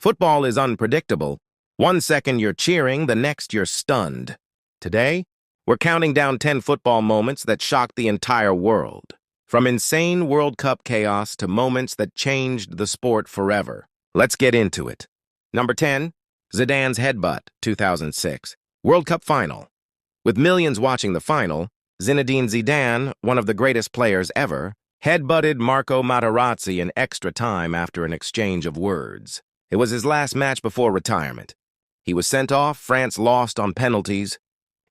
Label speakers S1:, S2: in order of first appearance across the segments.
S1: Football is unpredictable. One second you're cheering, the next you're stunned. Today, we're counting down 10 football moments that shocked the entire world. From insane World Cup chaos to moments that changed the sport forever. Let's get into it. Number 10, Zidane's headbutt, 2006. World Cup Final. With millions watching the final, Zinedine Zidane, one of the greatest players ever, headbutted Marco Materazzi in extra time after an exchange of words. It was his last match before retirement. He was sent off, France lost on penalties,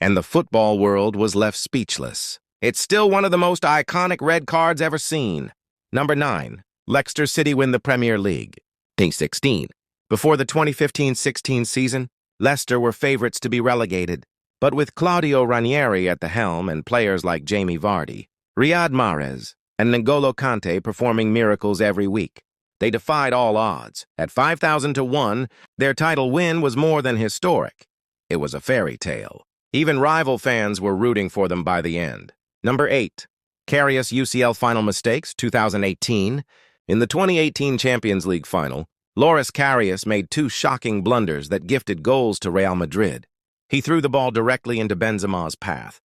S1: and the football world was left speechless. It's still one of the most iconic red cards ever seen. Number 9, Leicester City win the Premier League. 2016. Before the 2015-16 season, Leicester were favorites to be relegated. But with Claudio Ranieri at the helm and players like Jamie Vardy, Riyad Mahrez, and N'Golo Kante performing miracles every week, they defied all odds. At 5,000 to 1, their title win was more than historic. It was a fairy tale. Even rival fans were rooting for them by the end. Number 8, Karius UCL final mistakes, 2018. In the 2018 Champions League final, Loris Karius made 2 shocking blunders that gifted goals to Real Madrid. He threw the ball directly into Benzema's path,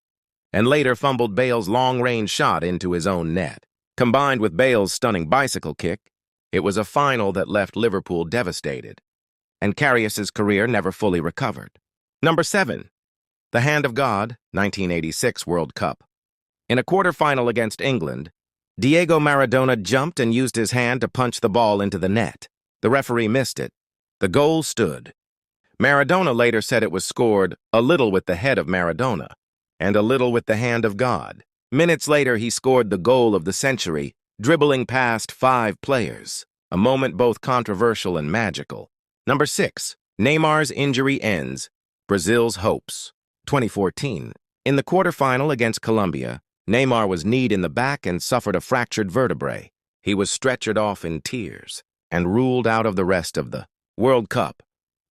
S1: and later fumbled Bale's long-range shot into his own net. Combined with Bale's stunning bicycle kick, it was a final that left Liverpool devastated, and Karius's career never fully recovered. Number 7, the Hand of God, 1986 World Cup. In a quarterfinal against England, Diego Maradona jumped and used his hand to punch the ball into the net. The referee missed it. The goal stood. Maradona later said it was scored a little with the head of Maradona and a little with the hand of God. Minutes later, he scored the goal of the century, dribbling past 5 players, a moment both controversial and magical. Number 6, Neymar's injury ends Brazil's hopes. 2014. In the quarterfinal against Colombia, Neymar was kneed in the back and suffered a fractured vertebrae. He was stretchered off in tears and ruled out of the rest of the World Cup.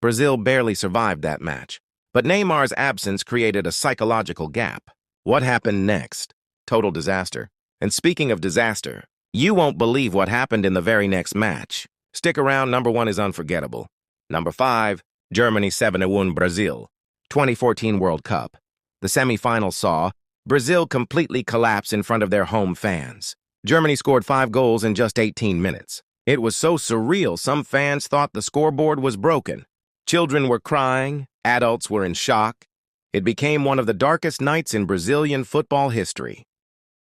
S1: Brazil barely survived that match, but Neymar's absence created a psychological gap. What happened next? Total disaster. And speaking of disaster, you won't believe what happened in the very next match. Stick around, number 1 is unforgettable. Number 5, Germany 7-1 Brazil. 2014 World Cup. The semifinals saw Brazil completely collapse in front of their home fans. Germany scored 5 goals in just 18 minutes. It was so surreal, some fans thought the scoreboard was broken. Children were crying, adults were in shock. It became one of the darkest nights in Brazilian football history.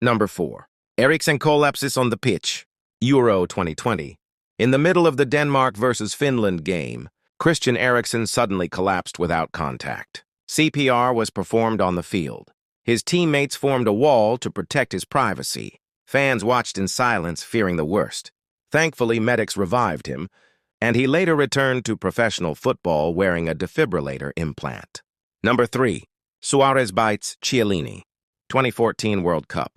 S1: Number 4, Eriksen collapses on the pitch. Euro 2020. In the middle of the Denmark versus Finland game, Christian Eriksen suddenly collapsed without contact. CPR was performed on the field. His teammates formed a wall to protect his privacy. Fans watched in silence, fearing the worst. Thankfully, medics revived him, and he later returned to professional football wearing a defibrillator implant. Number 3, Suarez bites Chiellini. 2014 World Cup.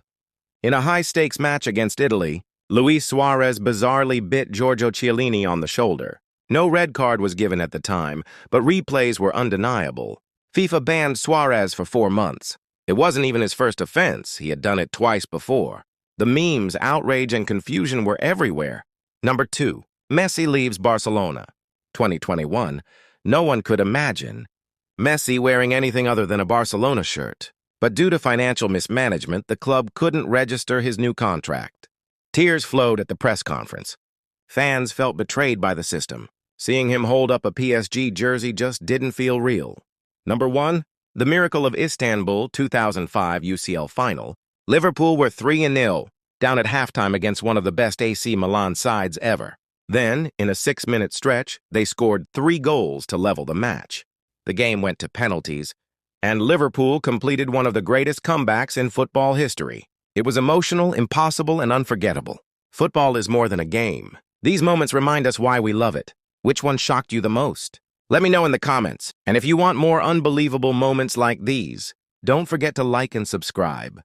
S1: In a high-stakes match against Italy, Luis Suarez bizarrely bit Giorgio Chiellini on the shoulder. No red card was given at the time, but replays were undeniable. FIFA banned Suarez for 4 months. It wasn't even his first offense. He had done it twice before. The memes, outrage, and confusion were everywhere. Number 2, Messi leaves Barcelona. 2021. No one could imagine Messi wearing anything other than a Barcelona shirt. But due to financial mismanagement, the club couldn't register his new contract. Tears flowed at the press conference. Fans felt betrayed by the system. Seeing him hold up a PSG jersey just didn't feel real. Number 1, the Miracle of Istanbul 2005 UCL final. Liverpool were 3-0, down at halftime against one of the best AC Milan sides ever. Then, in a 6-minute stretch, they scored 3 goals to level the match. The game went to penalties, and Liverpool completed one of the greatest comebacks in football history. It was emotional, impossible, and unforgettable. Football is more than a game. These moments remind us why we love it. Which one shocked you the most? Let me know in the comments. And if you want more unbelievable moments like these, don't forget to like and subscribe.